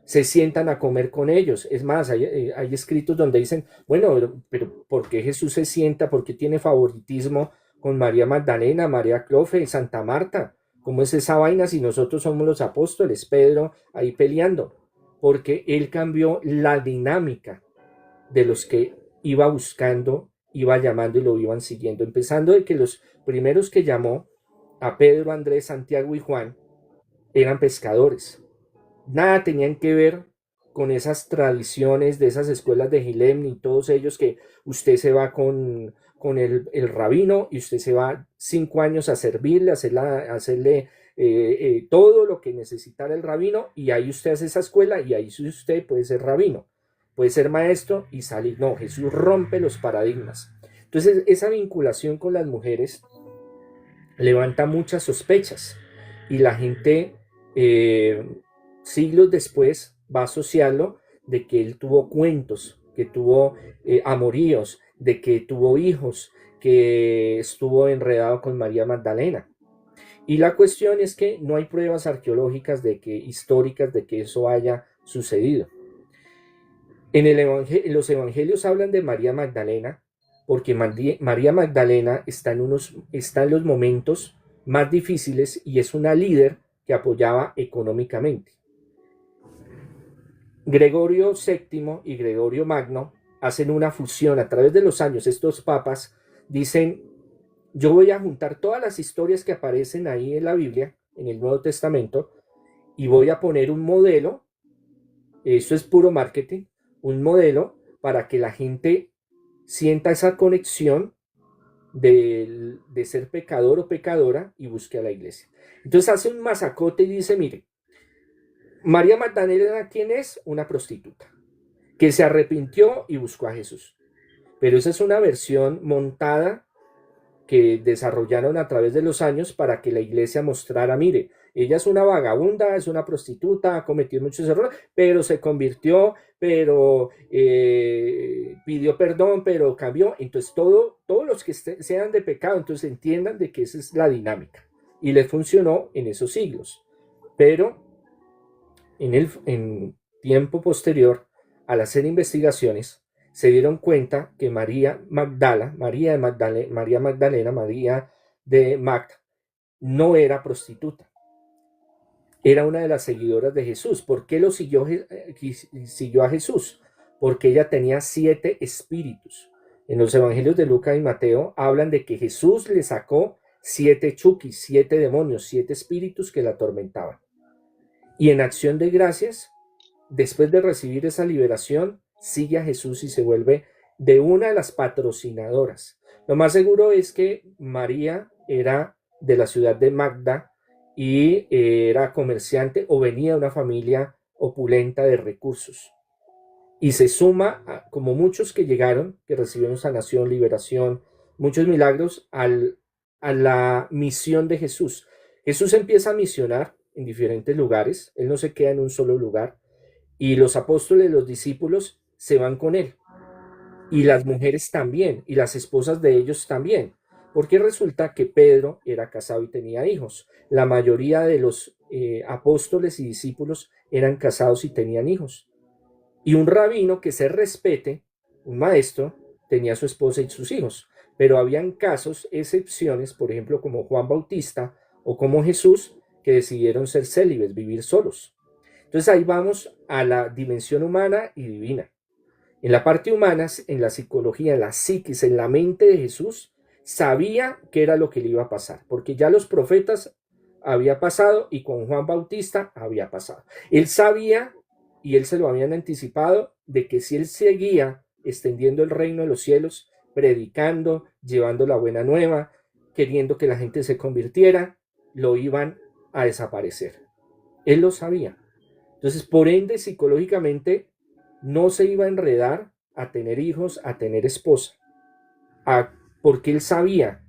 Se sientan a comer con ellos. Es más, hay escritos donde dicen, bueno, pero ¿por qué Jesús se sienta? ¿Por qué tiene favoritismo con María Magdalena, María Clofe y Santa Marta? ¿Cómo es esa vaina si nosotros somos los apóstoles? Pedro ahí peleando. Porque él cambió la dinámica de los que iba buscando, iba llamando y lo iban siguiendo. Empezando de que los primeros que llamó a Pedro, Andrés, Santiago y Juan eran pescadores. Nada tenían que ver con esas tradiciones de esas escuelas de Gilem, ni todos ellos que usted se va con el rabino y usted se va 5 años a servirle, a hacerle todo lo que necesitara el rabino, y ahí usted hace esa escuela y ahí usted puede ser rabino, puede ser maestro y salir. No, Jesús rompe los paradigmas. Entonces esa vinculación con las mujeres levanta muchas sospechas y la gente siglos después va a asociarlo de que él tuvo cuentos, que tuvo amoríos, de que tuvo hijos, que estuvo enredado con María Magdalena. Y la cuestión es que no hay pruebas arqueológicas históricas de que eso haya sucedido. En los evangelios hablan de María Magdalena porque María Magdalena está en los momentos más difíciles y es una líder que apoyaba económicamente. Gregorio VII y Gregorio Magno hacen una fusión a través de los años. Estos papas dicen, yo voy a juntar todas las historias que aparecen ahí en la Biblia, en el Nuevo Testamento, y voy a poner un modelo, eso es puro marketing, un modelo para que la gente sienta esa conexión de ser pecador o pecadora y busque a la iglesia. Entonces hace un masacote y dice, mire, María Magdalena, ¿quién es? Una prostituta, que se arrepintió y buscó a Jesús. Pero esa es una versión montada que desarrollaron a través de los años para que la iglesia mostrara, mire, ella es una vagabunda, es una prostituta, ha cometido muchos errores, pero se convirtió, pero pidió perdón, pero cambió. Entonces todos los que sean de pecado, entonces entiendan de que esa es la dinámica. Y les funcionó en esos siglos. Pero en tiempo posterior, al hacer investigaciones, se dieron cuenta que María de Magda, no era prostituta. Era una de las seguidoras de Jesús. ¿Por qué siguió a Jesús? Porque ella tenía 7 espíritus. En los evangelios de Lucas y Mateo hablan de que Jesús le sacó 7 chukis, 7 demonios, 7 espíritus que la atormentaban. Y en acción de gracias, después de recibir esa liberación, sigue a Jesús y se vuelve de una de las patrocinadoras. Lo más seguro es que María era de la ciudad de Magda y era comerciante o venía de una familia opulenta de recursos. Y se suma, como muchos que llegaron, que recibieron sanación, liberación, muchos milagros, a la misión de Jesús. Jesús empieza a misionar en diferentes lugares, él no se queda en un solo lugar, y los apóstoles, los discípulos, se van con él. Y las mujeres también, y las esposas de ellos también, porque resulta que Pedro era casado y tenía hijos. La mayoría de los apóstoles y discípulos eran casados y tenían hijos. Y un rabino que se respete, un maestro, tenía su esposa y sus hijos. Pero habían casos, excepciones, por ejemplo, como Juan Bautista o como Jesús, que decidieron ser célibes, vivir solos. Entonces ahí vamos a la dimensión humana y divina. En la parte humana, en la psicología, en la psiquis, en la mente de Jesús, sabía qué era lo que le iba a pasar, porque ya los profetas había pasado y con Juan Bautista había pasado. Él sabía, y él se lo habían anticipado, de que si él seguía extendiendo el reino de los cielos, predicando, llevando la buena nueva, queriendo que la gente se convirtiera, lo iban a desaparecer. Él lo sabía. Entonces, por ende, psicológicamente, no se iba a enredar a tener hijos, a tener esposa, porque él sabía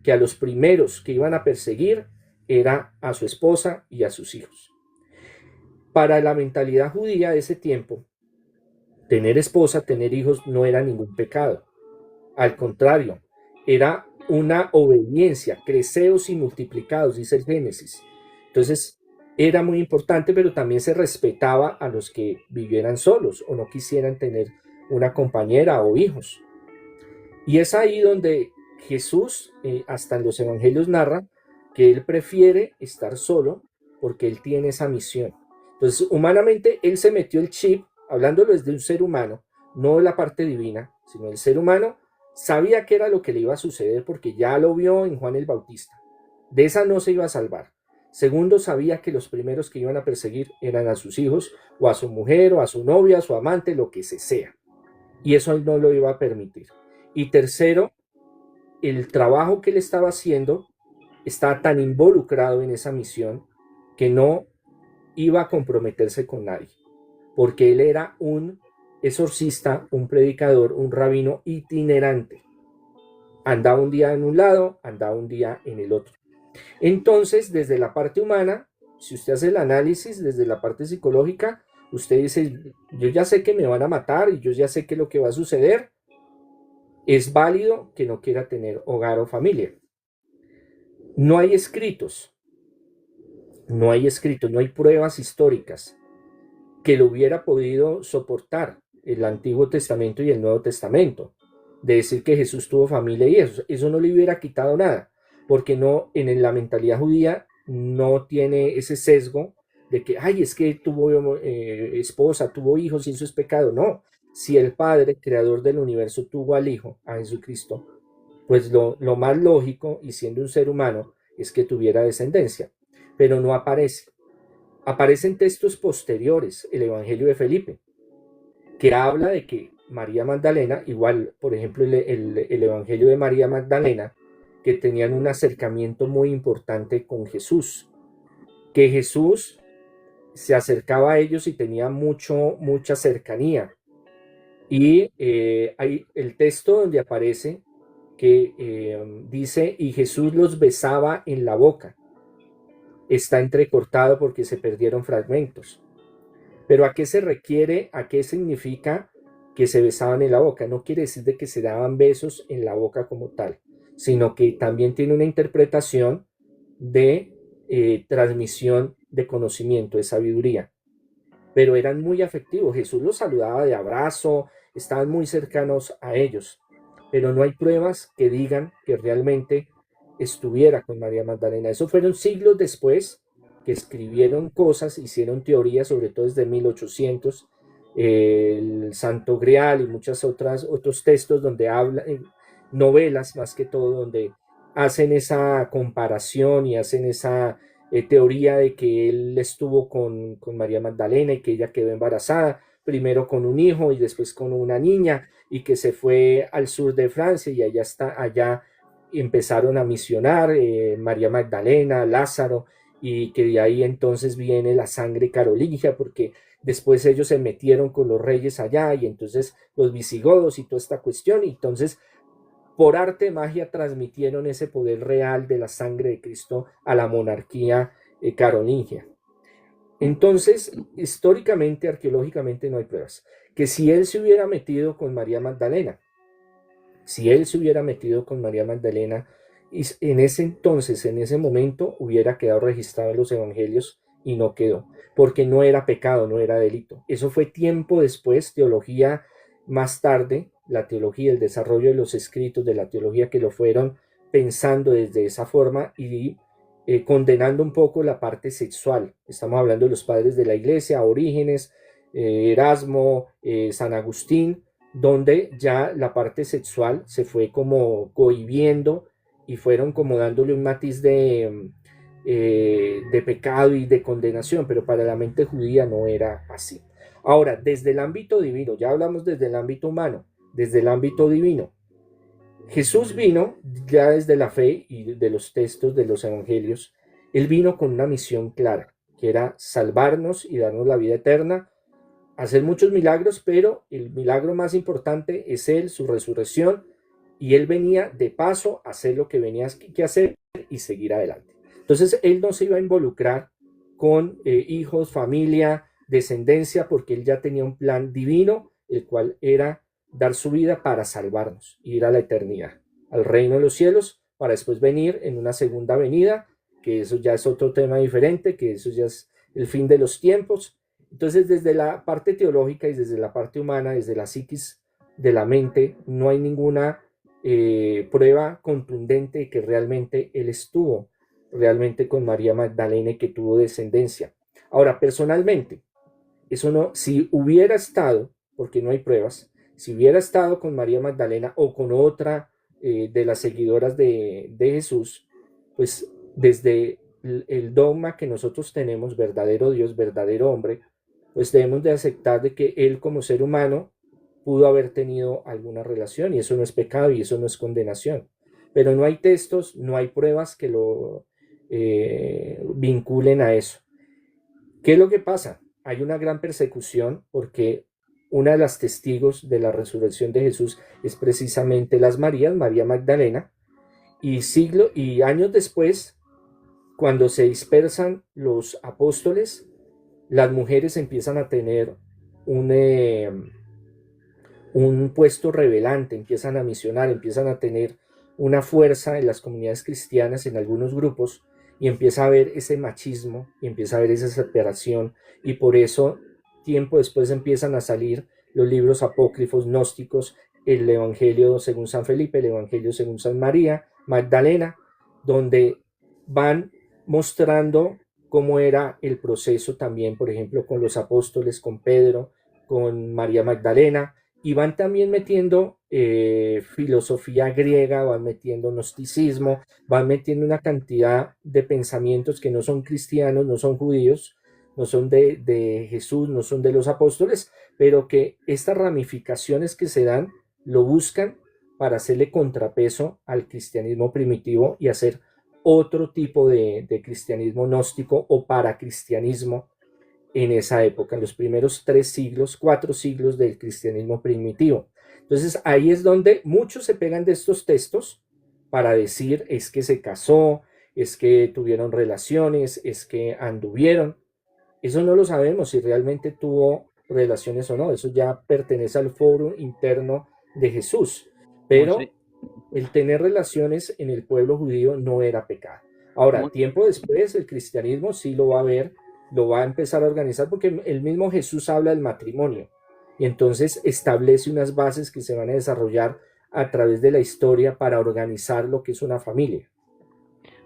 que a los primeros que iban a perseguir era a su esposa y a sus hijos. Para la mentalidad judía de ese tiempo, tener esposa, tener hijos no era ningún pecado. Al contrario, era una obediencia, creceos y multiplicados, dice el Génesis. Entonces, era muy importante, pero también se respetaba a los que vivieran solos o no quisieran tener una compañera o hijos. Y es ahí donde Jesús, hasta en los evangelios, narra que él prefiere estar solo porque él tiene esa misión. Entonces, humanamente, él se metió el chip, hablándolo desde un ser humano, no de la parte divina, sino el ser humano, sabía qué era lo que le iba a suceder porque ya lo vio en Juan el Bautista. De esa no se iba a salvar. Segundo, sabía que los primeros que iban a perseguir eran a sus hijos, o a su mujer, o a su novia, a su amante, lo que sea. Y eso él no lo iba a permitir. Y tercero, el trabajo que él estaba haciendo estaba tan involucrado en esa misión que no iba a comprometerse con nadie, porque él era un exorcista, un predicador, un rabino itinerante. Andaba un día en un lado, andaba un día en el otro. Entonces, desde la parte humana, si usted hace el análisis desde la parte psicológica, usted dice, yo ya sé que me van a matar y yo ya sé qué es lo que va a suceder. Es válido que no quiera tener hogar o familia. No hay escritos, no hay pruebas históricas que lo hubiera podido soportar el Antiguo Testamento y el Nuevo Testamento, de decir que Jesús tuvo familia y eso no le hubiera quitado nada, porque no, en la mentalidad judía no tiene ese sesgo de que, ay, es que tuvo esposa, tuvo hijos y eso es pecado. No, si el Padre, creador del universo, tuvo al Hijo, a Jesucristo, pues lo más lógico, y siendo un ser humano, es que tuviera descendencia, pero no aparece. Aparecen textos posteriores, el Evangelio de Felipe, que habla de que María Magdalena, igual, por ejemplo, el Evangelio de María Magdalena, que tenían un acercamiento muy importante con Jesús, que Jesús se acercaba a ellos y tenía mucha cercanía. Y hay el texto donde aparece que dice, y Jesús los besaba en la boca. Está entrecortado porque se perdieron fragmentos. Pero ¿a qué se requiere? ¿A qué significa que se besaban en la boca? No quiere decir de que se daban besos en la boca como tal, sino que también tiene una interpretación de transmisión de conocimiento, de sabiduría. Pero eran muy afectivos. Jesús los saludaba de abrazo, estaban muy cercanos a ellos. Pero no hay pruebas que digan que realmente estuviera con María Magdalena. Eso fueron siglos después que escribieron cosas, hicieron teorías, sobre todo desde 1800, el Santo Grial y muchos otros textos donde hablan, novelas más que todo, donde hacen esa comparación y hacen esa teoría de que él estuvo con María Magdalena y que ella quedó embarazada, primero con un hijo y después con una niña, y que se fue al sur de Francia y allá empezaron a misionar María Magdalena, Lázaro, y que de ahí entonces viene la sangre carolingia, porque después ellos se metieron con los reyes allá y entonces los visigodos y toda esta cuestión, y entonces por arte de magia transmitieron ese poder real de la sangre de Cristo a la monarquía carolingia. Entonces, históricamente, arqueológicamente no hay pruebas. Que si él se hubiera metido con María Magdalena, si él se hubiera metido con María Magdalena, en ese entonces, en ese momento, hubiera quedado registrado en los evangelios y no quedó, porque no era pecado, no era delito. Eso fue tiempo después, teología más tarde, la teología, el desarrollo de los escritos de la teología que lo fueron pensando desde esa forma y condenando un poco la parte sexual. Estamos hablando de los padres de la iglesia, Orígenes, Erasmo, San Agustín, donde ya la parte sexual se fue como cohibiendo y fueron como dándole un matiz de pecado y de condenación, pero para la mente judía no era así. Ahora, desde el ámbito divino, ya hablamos desde el ámbito humano, desde el ámbito divino, Jesús vino ya desde la fe y de los textos de los evangelios, él vino con una misión clara, que era salvarnos y darnos la vida eterna, hacer muchos milagros, pero el milagro más importante es él, su resurrección, y él venía de paso a hacer lo que venía que hacer y seguir adelante. Entonces él no se iba a involucrar con hijos, familia, descendencia, porque él ya tenía un plan divino, el cual era dar su vida para salvarnos, ir a la eternidad, al reino de los cielos, para después venir en una segunda venida, que eso ya es otro tema diferente, que eso ya es el fin de los tiempos. Entonces, desde la parte teológica y desde la parte humana, desde la psiquis de la mente, no hay ninguna prueba contundente de que realmente él estuvo realmente con María Magdalena y que tuvo descendencia. Ahora, personalmente, eso no, si hubiera estado, porque no hay pruebas, si hubiera estado con María Magdalena o con otra de las seguidoras de Jesús, pues desde el dogma que nosotros tenemos, verdadero Dios, verdadero hombre, pues debemos de aceptar de que él como ser humano pudo haber tenido alguna relación y eso no es pecado y eso no es condenación. Pero no hay textos, no hay pruebas que lo vinculen a eso. ¿Qué es lo que pasa? Hay una gran persecución porque una de las testigos de la resurrección de Jesús es precisamente las Marías, María Magdalena, y años después, cuando se dispersan los apóstoles, las mujeres empiezan a tener un, un puesto revelante, empiezan a misionar, empiezan a tener una fuerza en las comunidades cristianas, en algunos grupos, y empieza a haber ese machismo, y empieza a haber esa separación, y por eso tiempo después empiezan a salir los libros apócrifos gnósticos, el Evangelio según San Felipe, el Evangelio según San María Magdalena, donde van mostrando cómo era el proceso también, por ejemplo, con los apóstoles, con Pedro, con María Magdalena, y van también metiendo filosofía griega, van metiendo gnosticismo, van metiendo una cantidad de pensamientos que no son cristianos, no son judíos, no son de Jesús, no son de los apóstoles, pero que estas ramificaciones que se dan lo buscan para hacerle contrapeso al cristianismo primitivo y hacer otro tipo de cristianismo gnóstico o paracristianismo en esa época, en los primeros 3 siglos, 4 siglos del cristianismo primitivo. Entonces ahí es donde muchos se pegan de estos textos para decir es que se casó, es que tuvieron relaciones, es que anduvieron. Eso no lo sabemos si realmente tuvo relaciones o no, eso ya pertenece al foro interno de Jesús, Monse- pero el tener relaciones en el pueblo judío no era pecado. Ahora, Mon- tiempo después, el cristianismo sí lo va a ver, lo va a empezar a organizar porque el mismo Jesús habla del matrimonio y entonces establece unas bases que se van a desarrollar a través de la historia para organizar lo que es una familia.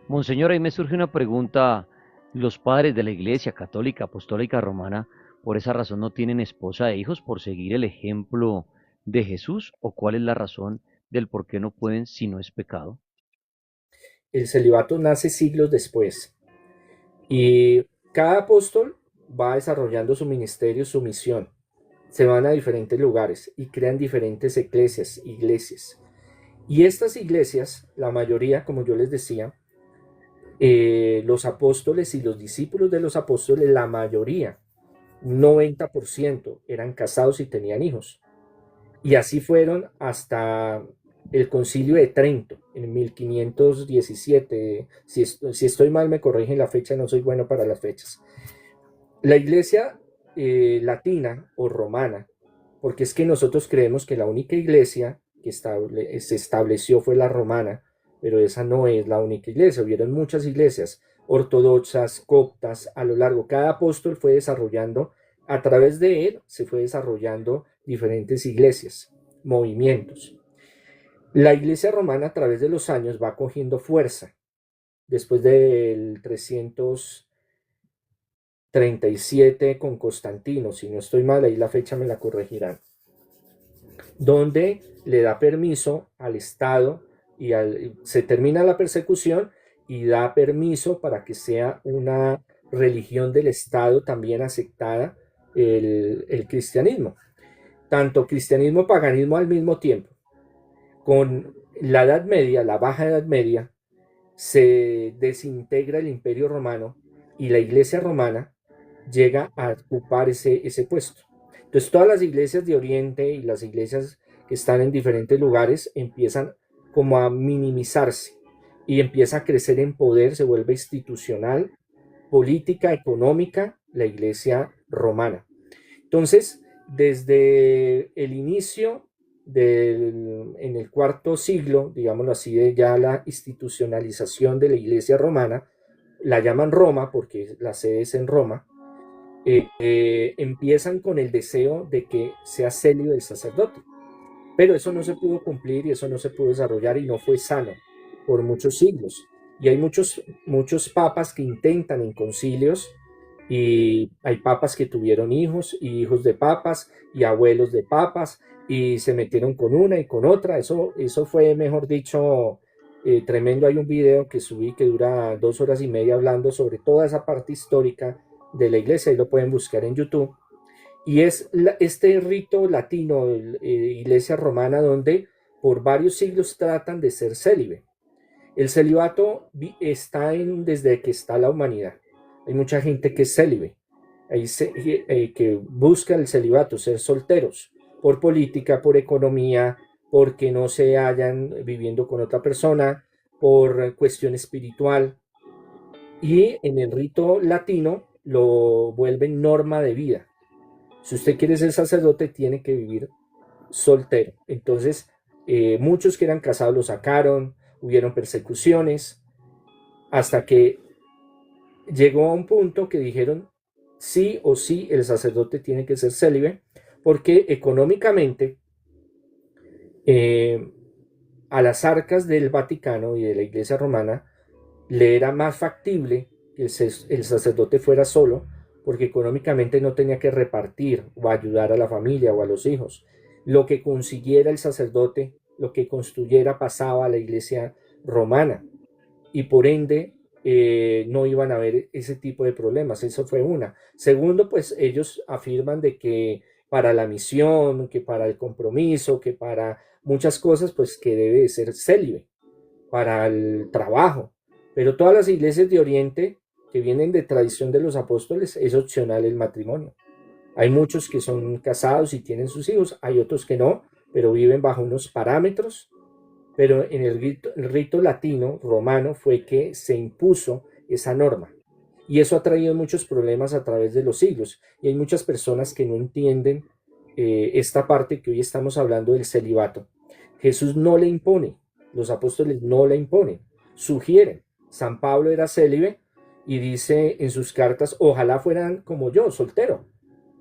Monseñor, ahí me surge una pregunta. ¿Los padres de la Iglesia Católica Apostólica Romana por esa razón no tienen esposa e hijos por seguir el ejemplo de Jesús? ¿O cuál es la razón del por qué no pueden si no es pecado? el celibato nace siglos después y cada apóstol va desarrollando su ministerio, su misión. Se van a diferentes lugares y crean diferentes iglesias. Y estas iglesias, la mayoría, como yo les decía, los apóstoles y los discípulos de los apóstoles, la mayoría, un 90%, eran casados y tenían hijos. Y así fueron hasta el Concilio de Trento, en 1517. Si estoy mal, me corrigen la fecha, no soy bueno para las fechas. La iglesia latina o romana, porque es que nosotros creemos que la única iglesia que se estableció fue la romana, pero esa no es la única iglesia. Hubieron muchas iglesias ortodoxas, coptas, a lo largo. Cada apóstol fue desarrollando, a través de él se fue desarrollando diferentes iglesias, movimientos. La iglesia romana a través de los años va cogiendo fuerza. Después del 337 con Constantino, si no estoy mal, ahí la fecha me la corregirán, donde le da permiso al Estado y se termina la persecución y da permiso para que sea una religión del Estado también aceptada el cristianismo. Tanto cristianismo, paganismo al mismo tiempo. Con la Edad Media, la Baja Edad Media, se desintegra el Imperio Romano y la Iglesia Romana llega a ocupar ese puesto. Entonces todas las iglesias de Oriente y las iglesias que están en diferentes lugares empiezan como a minimizarse y empieza a crecer en poder, se vuelve institucional, política, económica, la iglesia romana. Entonces, desde el inicio en el cuarto siglo, digámoslo así, de ya la institucionalización de la iglesia romana, la llaman Roma porque la sede es en Roma, empiezan con el deseo de que sea célibe el sacerdote. Pero eso no se pudo cumplir y eso no se pudo desarrollar y no fue sano por muchos siglos. Y hay muchos papas que intentan en concilios y hay papas que tuvieron hijos y hijos de papas y abuelos de papas y se metieron con una y con otra. Eso fue, mejor dicho, tremendo. Hay un video que subí que dura 2 horas y media hablando sobre toda esa parte histórica de la iglesia y lo pueden buscar en YouTube. Y es este rito latino, iglesia romana, donde por varios siglos tratan de ser célibe. El celibato está desde que está la humanidad. Hay mucha gente que es célibe, que busca el celibato, ser solteros, por política, por economía, porque no se hallan viviendo con otra persona, por cuestión espiritual. Y en el rito latino lo vuelven norma de vida. Si usted quiere ser sacerdote, tiene que vivir soltero. Entonces, muchos que eran casados lo sacaron, hubieron persecuciones, hasta que llegó a un punto que dijeron, sí o sí, el sacerdote tiene que ser célibe, porque económicamente a las arcas del Vaticano y de la Iglesia Romana le era más factible que el sacerdote fuera solo, porque económicamente no tenía que repartir o ayudar a la familia o a los hijos. Lo que consiguiera el sacerdote, lo que construyera, pasaba a la iglesia romana y por ende no iban a haber ese tipo de problemas. Eso fue una. Segundo, pues ellos afirman de que para la misión, que para el compromiso, que para muchas cosas, pues que debe ser célibe, para el trabajo. Pero todas las iglesias de Oriente que vienen de tradición de los apóstoles, es opcional el matrimonio. Hay muchos que son casados y tienen sus hijos, hay otros que no, pero viven bajo unos parámetros. Pero en el rito latino, romano, fue que se impuso esa norma. Y eso ha traído muchos problemas a través de los siglos. Y hay muchas personas que no entienden esta parte que hoy estamos hablando del celibato. Jesús no le impone, los apóstoles no le imponen, sugieren. San Pablo era célibe y dice en sus cartas, ojalá fueran como yo, soltero,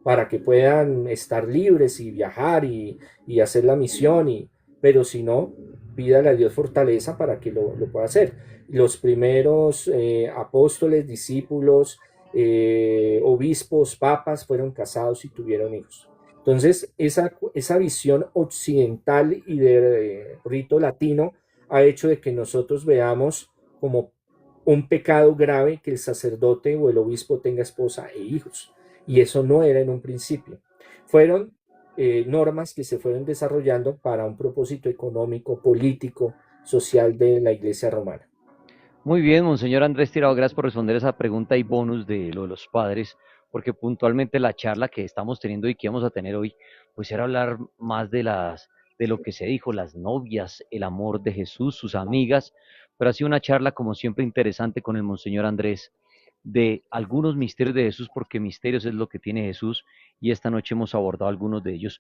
para que puedan estar libres y viajar y hacer la misión, pero si no, pídale a Dios fortaleza para que lo pueda hacer. Los primeros apóstoles, discípulos, obispos, papas fueron casados y tuvieron hijos. Entonces, esa visión occidental y de rito latino ha hecho de que nosotros veamos como un pecado grave que el sacerdote o el obispo tenga esposa e hijos. Y eso no era en un principio. Fueron normas que se fueron desarrollando para un propósito económico, político, social de la Iglesia romana. Muy bien, Monseñor Andrés Tirado, gracias por responder esa pregunta y bonus de lo de los padres, porque puntualmente la charla que estamos teniendo y que vamos a tener hoy, pues era hablar más de lo que se dijo, las novias, el amor de Jesús, sus amigas, pero ha sido una charla como siempre interesante con el Monseñor Andrés de algunos misterios de Jesús, porque misterios es lo que tiene Jesús, y esta noche hemos abordado algunos de ellos.